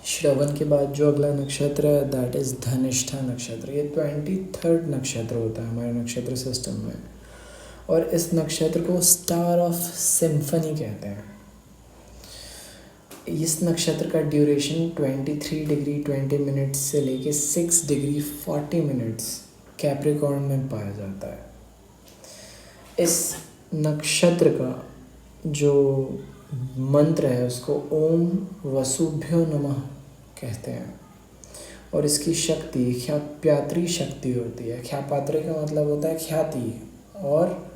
श्रवण के बाद जो अगला नक्षत्र है दैट इज़ धनिष्ठा नक्षत्र। ये 23rd नक्षत्र होता है हमारे नक्षत्र सिस्टम में, और इस नक्षत्र को स्टार ऑफ सिम्फनी कहते हैं। इस नक्षत्र का ड्यूरेशन 23 डिग्री 20 मिनट्स से लेके 6 डिग्री 40 मिनट्स कैप्रिकॉर्न में पाया जाता है। इस नक्षत्र का जो मंत्र है उसको ओम वसुभ्यो नमः कहते हैं, और इसकी शक्ति ख्यापात्री शक्ति होती है। ख्यापात्री का मतलब होता है ख्याति, और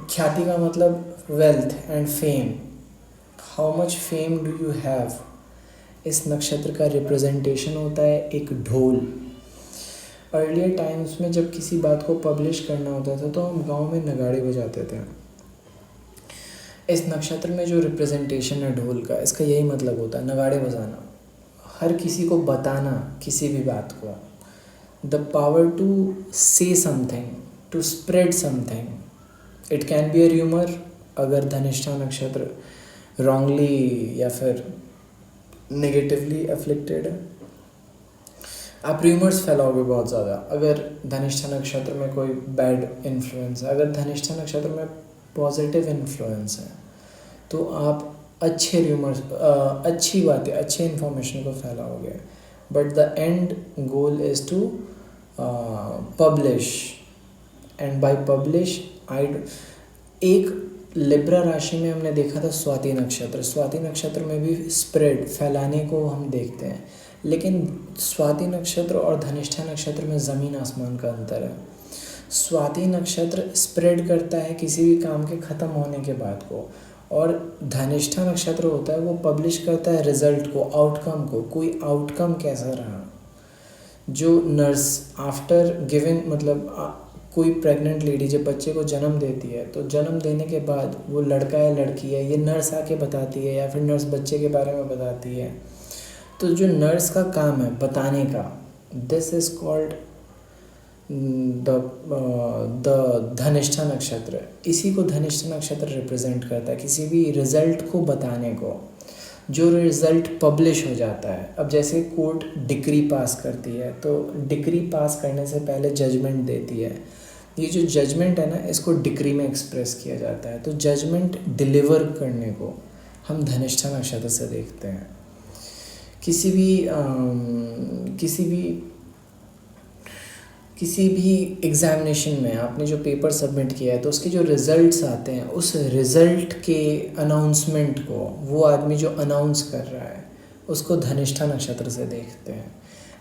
ख्याति का मतलब wealth and fame. How much fame do you have. इस नक्षत्र का रिप्रेजेंटेशन होता है एक ढोल। अर्लियर टाइम्स में जब किसी बात को पब्लिश करना होता था तो हम गांव में नगाड़े बजाते थे। इस नक्षत्र में जो रिप्रेजेंटेशन है ढोल का, इसका यही मतलब होता है नगाड़े बजाना, हर किसी को बताना किसी भी बात को। The power to say something, to spread something. It can be a rumour, अगर धनिष्ठा नक्षत्र रॉन्गली या फिर नेगेटिवली अफ्लिक्टेड है। आप र्यूमर्स फैलाओगे बहुत ज़्यादा अगर धनिष्ठा नक्षत्र में कोई बैड इन्फ्लुएंस है। अगर धनिष्ठा नक्षत्र में पॉजिटिव इन्फ्लुएंस है तो आप अच्छे र्यूमर्स, अच्छी बातें, अच्छे इन्फॉर्मेशन को फैलाओगे। But the end goal is to publish, and by publish एक लिब्रा राशि में हमने देखा था स्वाति नक्षत्र। स्वाति नक्षत्र में भी स्प्रेड, फैलाने को हम देखते हैं, लेकिन स्वाति नक्षत्र और धनिष्ठा नक्षत्र में ज़मीन आसमान का अंतर है। स्वाति नक्षत्र स्प्रेड करता है किसी भी काम के ख़त्म होने के बाद को, और धनिष्ठा नक्षत्र होता है वो पब्लिश करता है रिजल्ट को, आउटकम को, कोई आउटकम कैसा रहा। जो नर्स आफ्टर गिविंग, मतलब कोई प्रेग्नेंट लेडी जब बच्चे को जन्म देती है तो जन्म देने के बाद वो लड़का है लड़की है ये नर्स आके बताती है, या फिर नर्स बच्चे के बारे में बताती है। तो जो नर्स का काम है बताने का, this is called the Dhanishtha नक्षत्र। इसी को धनिष्ठा नक्षत्र रिप्रेजेंट करता है, किसी भी रिज़ल्ट को बताने को, जो रिज़ल्ट पब्लिश हो जाता है। अब जैसे कोर्ट डिक्री पास करती है तो डिक्री पास करने से पहले जजमेंट देती है। ये जो जजमेंट है ना, इसको डिक्री में एक्सप्रेस किया जाता है। तो जजमेंट डिलीवर करने को हम धनिष्ठा नक्षत्र से देखते हैं। किसी भी एग्ज़ामिनेशन में आपने जो पेपर सबमिट किया है तो उसके जो रिज़ल्ट्स आते हैं, उस रिज़ल्ट के अनाउंसमेंट को वो आदमी जो अनाउंस कर रहा है उसको धनिष्ठा नक्षत्र से देखते हैं।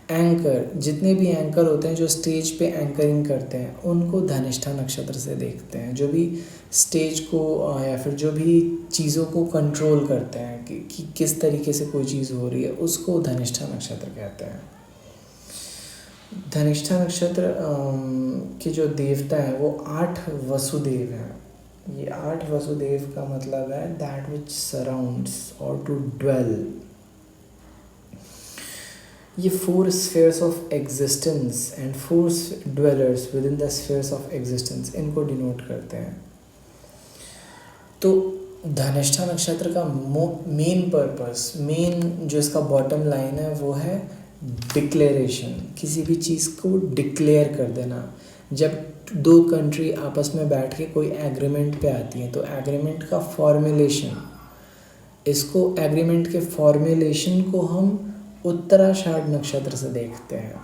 एंकर, जितने भी एंकर होते हैं जो स्टेज पे एंकरिंग करते हैं उनको धनिष्ठा नक्षत्र से देखते हैं। जो भी स्टेज को या फिर जो भी चीज़ों को कंट्रोल करते हैं कि किस तरीके से कोई चीज़ हो रही है, उसको धनिष्ठा नक्षत्र कहते हैं। धनिष्ठा नक्षत्र के जो देवता हैं वो 8 वसुदेव हैं। ये 8 वसुदेव का मतलब है दैट विच सराउंड्स और टू ड्वेल। ये 4 spheres of existence and 4 dwellers with in the spheres of existence, इनको डिनोट करते हैं। तो धनिष्ठा नक्षत्र का मेन पर्पस, मेन जो इसका बॉटम लाइन है वो है डिक्लेरेशन। किसी भी चीज़ को डिक्लेयर कर देना। जब 2 कंट्री आपस में बैठ के कोई एग्रीमेंट पे आती हैं तो एग्रीमेंट का फॉर्मुलेशन, इसको एग्रीमेंट के फॉर्मुलेशन को हम उत्तराषाढ़ नक्षत्र से देखते हैं।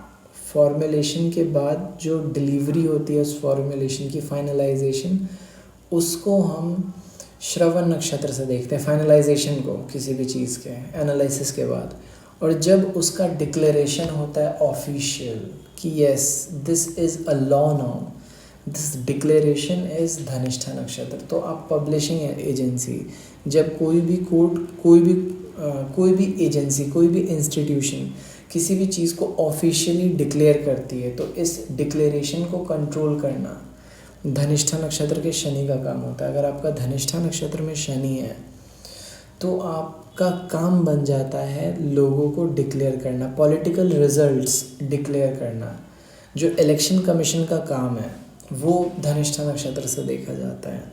फॉर्मुलेशन के बाद जो डिलीवरी होती है उस फॉर्मुलेशन की, फाइनलाइजेशन, उसको हम श्रवण नक्षत्र से देखते हैं। फाइनलाइजेशन को किसी भी चीज़ के एनालिसिस के बाद, और जब उसका डिक्लेरेशन होता है ऑफिशियल कि yes this is a law now, this declaration is Dhanishtha नक्षत्र। तो आप पब्लिशिंग एजेंसी, जब कोई भी कोर्ट, कोई भी एजेंसी, कोई भी इंस्टीट्यूशन किसी भी चीज़ को ऑफिशियली डिक्लेयर करती है तो इस डिक्लेरेशन को कंट्रोल करना धनिष्ठा नक्षत्र के शनि का काम होता है। अगर आपका धनिष्ठा नक्षत्र में शनि है तो आपका काम बन जाता है लोगों को डिक्लेयर करना, पॉलिटिकल रिजल्ट्स डिक्लेयर करना। जो इलेक्शन कमीशन का काम है वो धनिष्ठा नक्षत्र से देखा जाता है।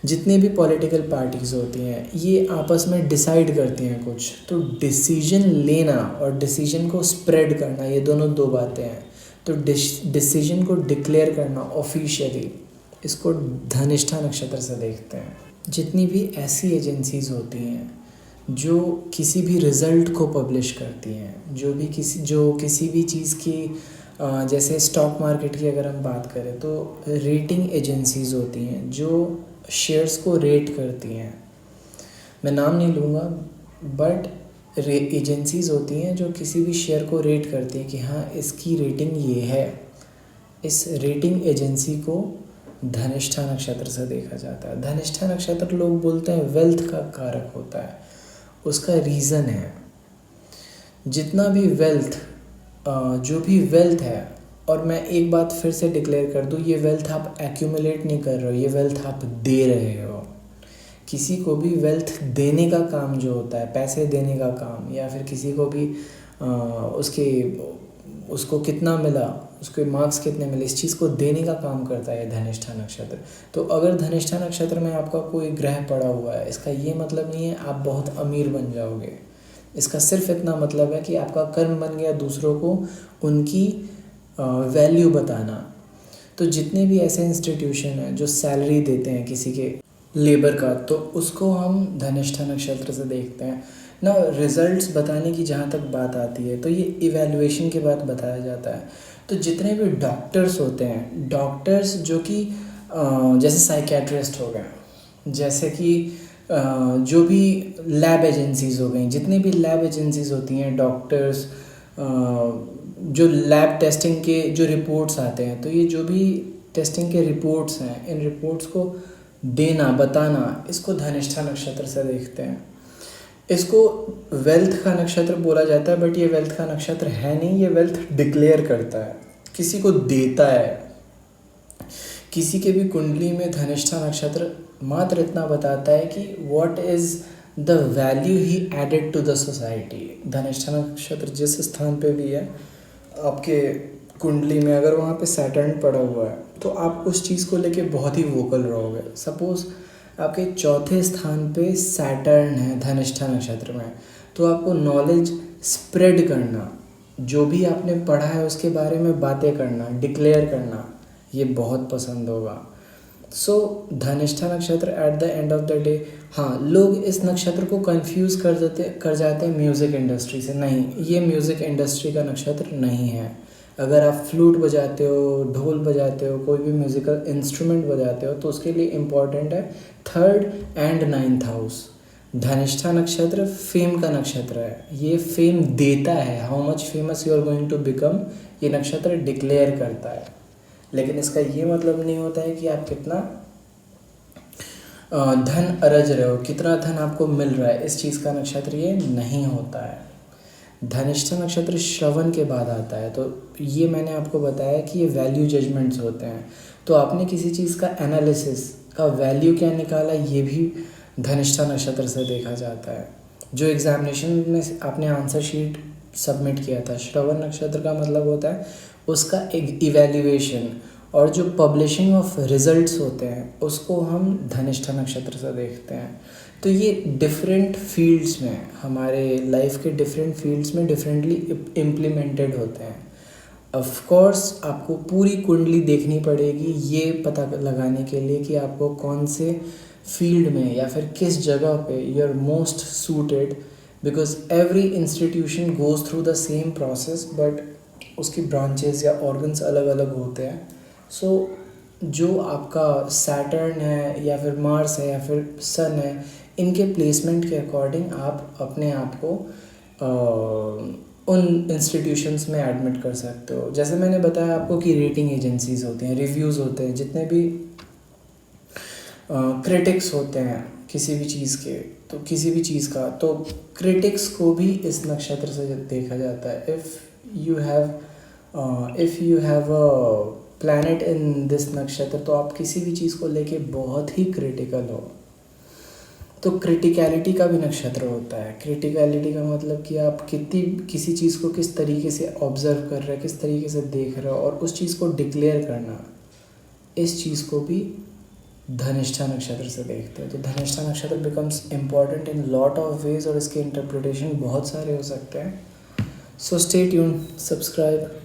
जितनी भी पॉलिटिकल पार्टीज़ होती हैं ये आपस में डिसाइड करती हैं कुछ, तो डिसीजन लेना और डिसीजन को स्प्रेड करना ये दोनों दो बातें हैं। तो डिसीजन को डिक्लेयर करना ऑफिशियली, इसको धनिष्ठा नक्षत्र से देखते हैं। जितनी भी ऐसी एजेंसीज़ होती हैं जो किसी भी रिज़ल्ट को पब्लिश करती हैं, जो किसी भी चीज़ की जैसे स्टॉक मार्केट की अगर हम बात करें तो रेटिंग एजेंसीज़ होती हैं जो शेयर्स को रेट करती हैं। मैं नाम नहीं लूँगा, बट एजेंसीज़ होती हैं जो किसी भी शेयर को रेट करती हैं कि हाँ इसकी रेटिंग ये है। इस रेटिंग एजेंसी को धनिष्ठा नक्षत्र से देखा जाता है। धनिष्ठा नक्षत्र लोग बोलते हैं वेल्थ का कारक होता है। उसका रीज़न है जितना भी वेल्थ जो भी वेल्थ है, और मैं एक बात फिर से डिक्लेयर कर दूँ, ये वेल्थ आप एक्यूमुलेट नहीं कर रहे हो, ये वेल्थ आप दे रहे हो। किसी को भी वेल्थ देने का काम जो होता है, पैसे देने का काम, या फिर किसी को भी उसको कितना मिला, उसके मार्क्स कितने मिले, इस चीज़ को देने का काम करता है धनिष्ठा नक्षत्र। तो अगर धनिष्ठा नक्षत्र में आपका कोई ग्रह पड़ा हुआ है, इसका ये मतलब नहीं है आप बहुत अमीर बन जाओगे। इसका सिर्फ इतना मतलब है कि आपका कर्म बन गया दूसरों को उनकी वैल्यू बताना। तो जितने भी ऐसे इंस्टीट्यूशन हैं जो सैलरी देते हैं किसी के लेबर का, तो उसको हम धनिष्ठा नक्षत्र से देखते हैं ना। रिजल्ट्स बताने की जहाँ तक बात आती है तो ये इवैल्यूएशन के बाद बताया जाता है। तो जितने भी डॉक्टर्स होते हैं, डॉक्टर्स जो कि जैसे साइकेट्रिस्ट हो गए, जैसे कि जो भी लैब एजेंसीज़ हो गई, जितनी भी लैब एजेंसीज़ होती हैं, डॉक्टर्स जो लैब टेस्टिंग के जो रिपोर्ट्स आते हैं, तो ये जो भी टेस्टिंग के रिपोर्ट्स हैं, इन रिपोर्ट्स को देना बताना, इसको धनिष्ठा नक्षत्र से देखते हैं। इसको वेल्थ का नक्षत्र बोला जाता है, बट ये वेल्थ का नक्षत्र है नहीं, ये वेल्थ डिक्लेयर करता है, किसी को देता है। किसी के भी कुंडली में धनिष्ठा नक्षत्र मात्र इतना बताता है कि what is the value he added to the society. Dhanishta नक्षत्र जिस स्थान पे भी है आपके कुंडली में, अगर वहाँ पे सैटर्न पड़ा हुआ है तो आप उस चीज़ को लेके बहुत ही वोकल रहोगे। सपोज़ आपके चौथे स्थान पे सैटर्न है धनिष्ठा नक्षत्र में, तो आपको नॉलेज स्प्रेड करना, जो भी आपने पढ़ा है उसके बारे में बातें करना, डिक्लेयर करना, ये बहुत पसंद होगा। सो धनिष्ठा नक्षत्र at the end of the day, हाँ लोग इस नक्षत्र को कंफ्यूज कर जाते हैं म्यूज़िक इंडस्ट्री से। नहीं, ये म्यूज़िक इंडस्ट्री का नक्षत्र नहीं है। अगर आप फ्लूट बजाते हो, ढोल बजाते हो, कोई भी म्यूज़िकल इंस्ट्रूमेंट बजाते हो, तो उसके लिए इम्पॉर्टेंट है 3rd and 9th house. Dhanishtha नक्षत्र फेम का नक्षत्र है, ये फेम देता है। How much famous you are going to become, ये नक्षत्र डिक्लेयर करता है। लेकिन इसका ये मतलब नहीं होता है कि आप कितना धन अर्ज रहे हो, कितना धन आपको मिल रहा है, इस चीज़ का नक्षत्र ये नहीं होता है। धनिष्ठा नक्षत्र श्रवण के बाद आता है, तो ये मैंने आपको बताया कि ये वैल्यू जजमेंट्स होते हैं। तो आपने किसी चीज़ का एनालिसिस का वैल्यू क्या निकाला, ये भी धनिष्ठा नक्षत्र से देखा जाता है। जो एग्जामिनेशन में आपने आंसर शीट सबमिट किया था, श्रवण नक्षत्र का मतलब होता है उसका एक इवैल्यूएशन, और जो पब्लिशिंग ऑफ रिजल्ट्स होते हैं उसको हम धनिष्ठा नक्षत्र से देखते हैं। तो ये डिफरेंट फील्ड्स में, हमारे लाइफ के डिफरेंट फील्ड्स में डिफरेंटली इम्प्लीमेंटेड होते हैं। ऑफ कोर्स आपको पूरी कुंडली देखनी पड़ेगी ये पता लगाने के लिए कि आपको कौन से फील्ड में या फिर किस जगह पे you are most suited, because every institution goes through the same process, but उसकी ब्रांचेस या ऑर्गन्स अलग अलग होते हैं। सो जो आपका सैटर्न है या फिर मार्स है या फिर सन है, इनके प्लेसमेंट के अकॉर्डिंग आप अपने आप को उन इंस्टीट्यूशंस में एडमिट कर सकते हो। जैसे मैंने बताया आपको कि रेटिंग एजेंसीज़ होती हैं, रिव्यूज़ होते हैं, जितने भी क्रिटिक्स होते हैं किसी भी चीज़ के, तो किसी भी चीज़ का, तो क्रिटिक्स को भी इस नक्षत्र से देखा जाता है। If you have a planet in this नक्षत्र, तो आप किसी भी चीज़ को लेके बहुत ही क्रिटिकल हो। तो क्रिटिकलिटी का भी नक्षत्र होता है। क्रिटिकलिटी का मतलब कि आप किसी चीज़ को किस तरीके से ऑब्ज़र्व कर रहे हैं, किस तरीके से देख रहे हो, और उस चीज़ को डिक्लेयर करना, इस चीज़ को भी धनिष्ठा नक्षत्र से देखते हैं तो धनिष्ठा नक्षत्र becomes important in lot of ways और इसके इंटरप्रिटेशन बहुत सारे हो सकते हैं. So stay tuned, subscribe.